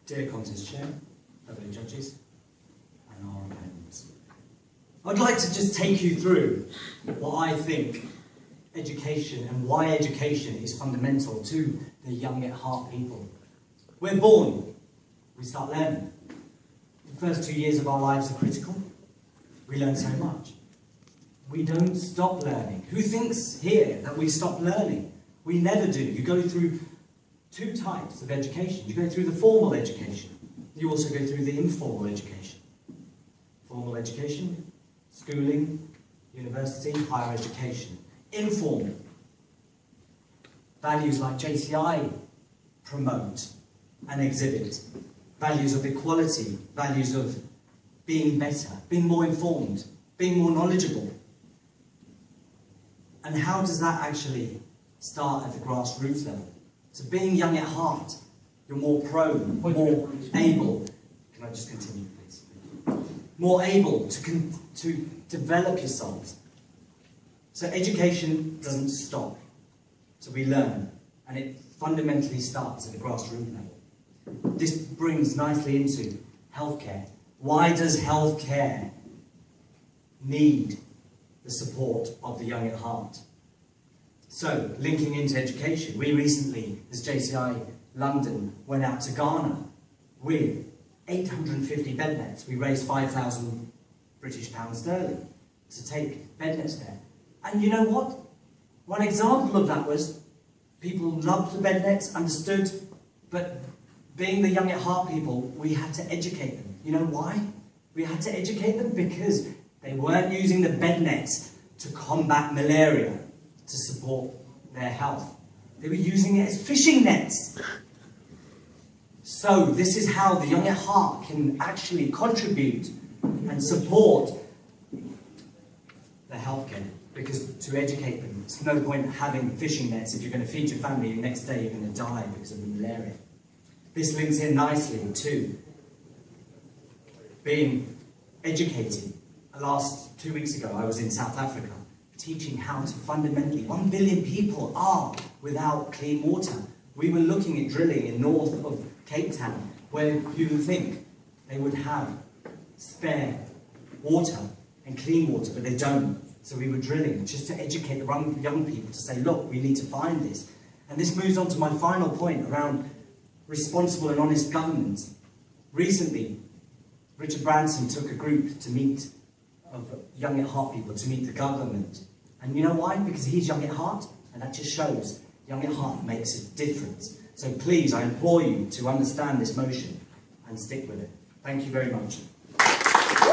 Dear Contest Chair, fellow judges, and our opponents. I'd like to just take you through what I think education and why education is fundamental to the young at heart people. We're born, we start learning. The first 2 years of our lives are critical. We learn so much. We don't stop learning. Who thinks here that we stop learning? We never do. You go through two types of education. You go through the formal education. You also go through the informal education. Formal education, schooling, university, higher education. Informal. Values like JCI promote and exhibit. Values of equality, values of being better, being more informed, being more knowledgeable. And how does that actually start at the grassroots level? So being young at heart, you're more prone, more able. Can I just continue, please? More able to develop yourselves. So education doesn't stop. So we learn, and it fundamentally starts at the grassroots level. This brings nicely into healthcare. Why does healthcare need the support of the young at heart? So, linking into education, we recently, as JCI London, went out to Ghana with 850 bed nets. We raised 5,000 British pounds sterling to take bed nets there. And you know what? One example of that was people loved the bed nets, understood, but being the young at heart people, we had to educate them. You know why? We had to educate them because they weren't using the bed nets to combat malaria, to support their health. They were using it as fishing nets. So this is how the young at heart can actually contribute and support the healthcare. Because to educate them, it's no point having fishing nets if you're going to feed your family and the next day you're going to die because of the malaria. This links in nicely to being educated. Last 2 weeks ago I was in South Africa teaching how to fundamentally, 1 billion people are without clean water. We were looking at drilling in north of Cape Town where you would think they would have spare water and clean water, but they don't. So we were drilling just to educate the young people to say, look, we need to find this. And this moves on to my final point around responsible and honest government. Recently, Richard Branson took a group to meet of young at heart people to meet the government. And you know why? Because he's young at heart, and that just shows young at heart makes a difference. So please, I implore you to understand this motion and stick with it. Thank you very much.